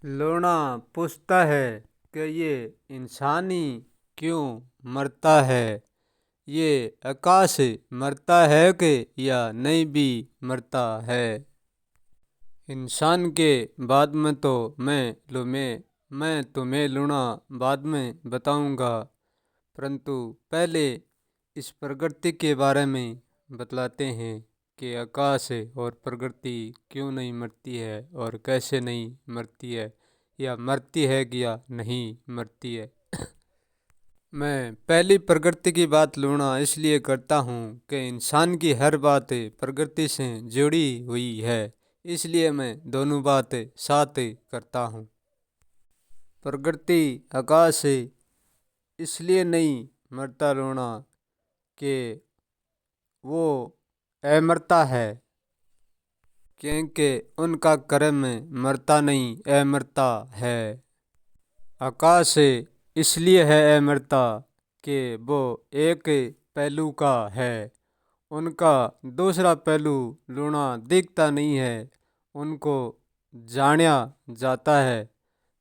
Luna पूछता है कि ये इंसान ही क्यों मरता है। ये आकाश मरता है कि या नहीं भी मरता है। इंसान के बाद में तो मैं तुम्हें लूना बाद में बताऊंगा, परंतु पहले इस प्रकृति के बारे में बतलाते हैं कि आकाश और प्रकृति क्यों नहीं मरती है और कैसे नहीं मरती है, या मरती है कि या नहीं मरती है। मैं पहली प्रकृति की बात लूना इसलिए करता हूँ कि इंसान की हर बात प्रकृति से जुड़ी हुई है, इसलिए मैं दोनों बातें साथ करता हूँ। प्रकृति आकाश इसलिए नहीं मरता लूना कि वो अमरता है, क्योंकि उनका कर्म मरता नहीं अमरता है। आकाश इसलिए है अमरता कि वो एक पहलू का है, उनका दूसरा पहलू लूना दिखता नहीं है, उनको जाना जाता है।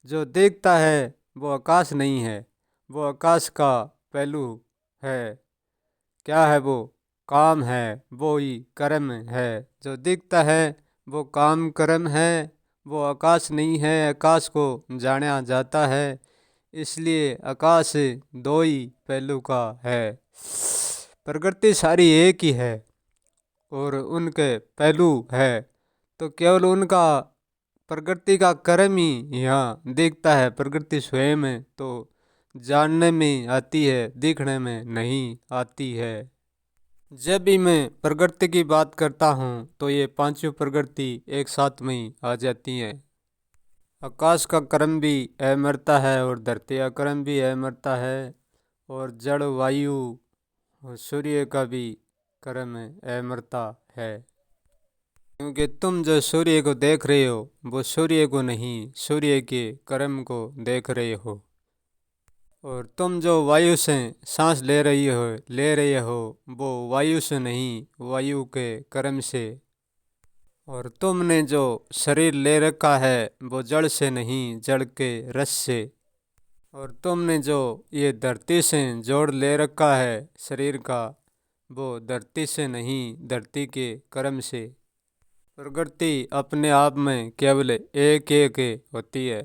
जो दिखता है वो आकाश नहीं है, वो आकाश का पहलू है। क्या है वो? काम है, वो ही कर्म है। जो दिखता है वो काम कर्म है, वो आकाश नहीं है, आकाश को जाना जाता है। इसलिए आकाश दो ही पहलू का है। प्रकृति सारी एक ही है और उनके पहलू है, तो केवल उनका प्रकृति का कर्म ही यहाँ दिखता है। प्रकृति स्वयं तो जानने में आती है, दिखने में नहीं आती है। जब भी मैं प्रकृति की बात करता हूँ तो ये पांचों प्रकृति एक साथ में ही आ जाती हैं। आकाश का क्रम भी अमरता है और धरती का क्रम भी अमरता है, और जड़ वायु और सूर्य का भी क्रम अमरता है। क्योंकि तुम जो सूर्य को देख रहे हो वो सूर्य को नहीं, सूर्य के क्रम को देख रहे हो। और तुम जो वायु से सांस ले रहे हो वो वायु से नहीं, वायु के क्रम से। और तुमने जो शरीर ले रखा है वो जड़ से नहीं, जड़ के रस से। और तुमने जो ये धरती से जोड़ ले रखा है शरीर का, वो धरती से नहीं, धरती के कर्म से। प्रकृति अपने आप में केवल एक एक होती है,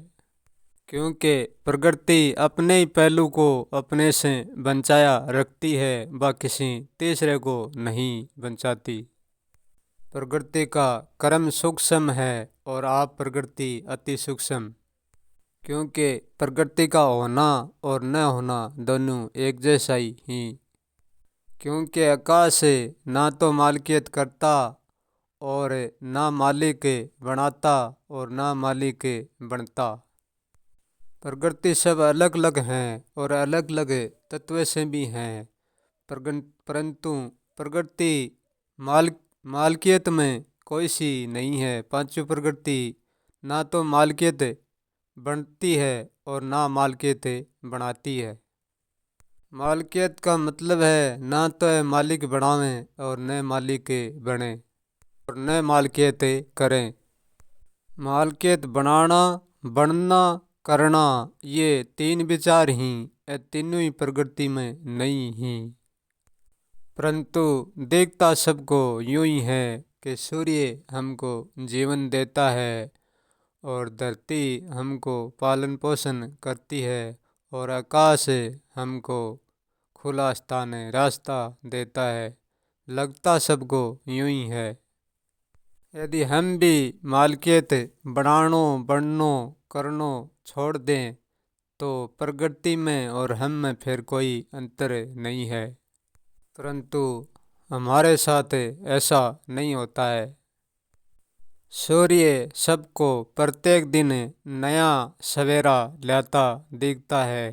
क्योंकि प्रकृति अपने ही पहलू को अपने से बचाया रखती है, वह किसी तीसरे को नहीं बचाती। प्रकृति का कर्म सूक्ष्म है और आप प्रकृति अति सूक्ष्म, क्योंकि प्रकृति का होना और न होना दोनों एक जैसा ही। क्योंकि आकाश ना तो मालिकियत करता और ना मालिक बनाता और ना मालिक बनता। प्रकृति सब अलग अलग हैं और अलग अलग तत्व से भी हैं, परंतु प्रकृति मालकियत में कोई सी नहीं है। पांचों प्रकृति ना तो मालकियत बनती है और ना मालकियत बनाती है। मालकियत का मतलब है ना तो मालिक बनावें और न मालिक बने और न मालकियत करें। मालकियत बनाना, बनना, करना, ये तीन विचार ही तीनों ही प्रकृति में नहीं ही। परंतु देखता सबको यूं ही है कि सूर्य हमको जीवन देता है और धरती हमको पालन पोषण करती है और आकाश हमको खुला स्थान रास्ता देता है। लगता सबको यूं ही है। यदि हम भी मालकियत बनानो, बननो, करनो छोड़ दें तो प्रकृति में और हम में फिर कोई अंतर नहीं है। परंतु हमारे साथ ऐसा नहीं होता है। सूर्य सबको प्रत्येक दिन नया सवेरा लाता दिखता है,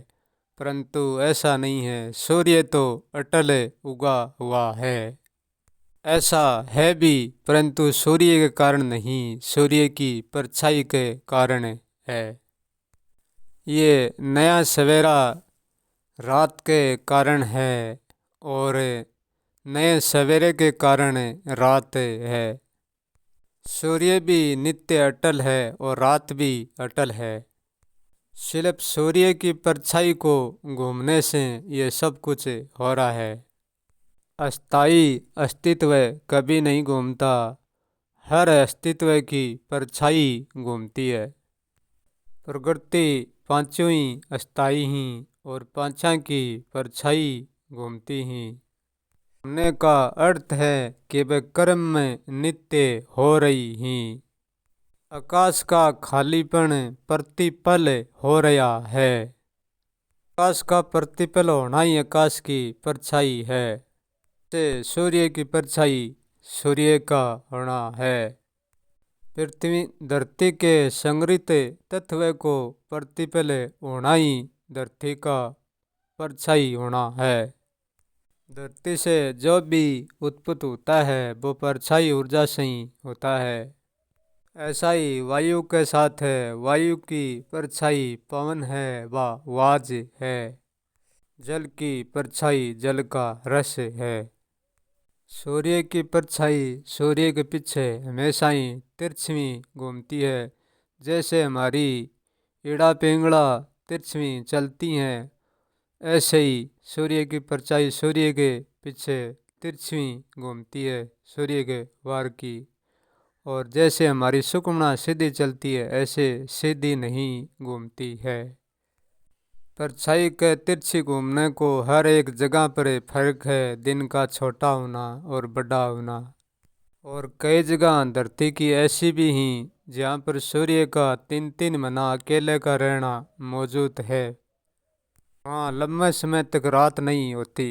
परंतु ऐसा नहीं है। सूर्य तो अटल उगा हुआ है। ऐसा है भी, परंतु सूर्य के कारण नहीं, सूर्य की परछाई के कारण है। ये नया सवेरा रात के कारण है और नए सवेरे के कारण रात है। सूर्य भी नित्य अटल है और रात भी अटल है। सिर्फ सूर्य की परछाई को घूमने से ये सब कुछ हो रहा है। अस्थाई अस्तित्व कभी नहीं घूमता, हर अस्तित्व की परछाई घूमती है। प्रकृति पांचों ही अस्थाई ही और पांचा की परछाई घूमती ही। घूमने का अर्थ है कि वे कर्म में नित्य हो रही ही। आकाश का खालीपन प्रतिपल हो रहा है। आकाश का प्रतिपल होना ही आकाश की परछाई है। से सूर्य की परछाई सूर्य का होना है। पृथ्वी धरती के संग्रहित तत्व को प्रतिपल होना ही धरती का परछाई होना है। धरती से जो भी उत्पन्न होता है वो परछाई ऊर्जा से ही होता है। ऐसा ही वायु के साथ है, वायु की परछाई पवन है व वाज है। जल की परछाई जल का रस है। सूर्य की परछाई सूर्य के पीछे हमेशा ही तिरछी घूमती है। जैसे हमारी इड़ा पिंगला तिरछी चलती हैं, ऐसे ही सूर्य की परछाई सूर्य के पीछे तिरछी घूमती है सूर्य के वार की। और जैसे हमारी सुकुमना सीधी चलती है, ऐसे सीधी नहीं घूमती है। परछाई के तिरछी घूमने को हर एक जगह पर फर्क है, दिन का छोटा होना और बड़ा होना। और कई जगह धरती की ऐसी भी हैं जहाँ पर सूर्य का 3-3 महीना अकेले का रहना मौजूद है। वहाँ लंबे समय तक रात नहीं होती।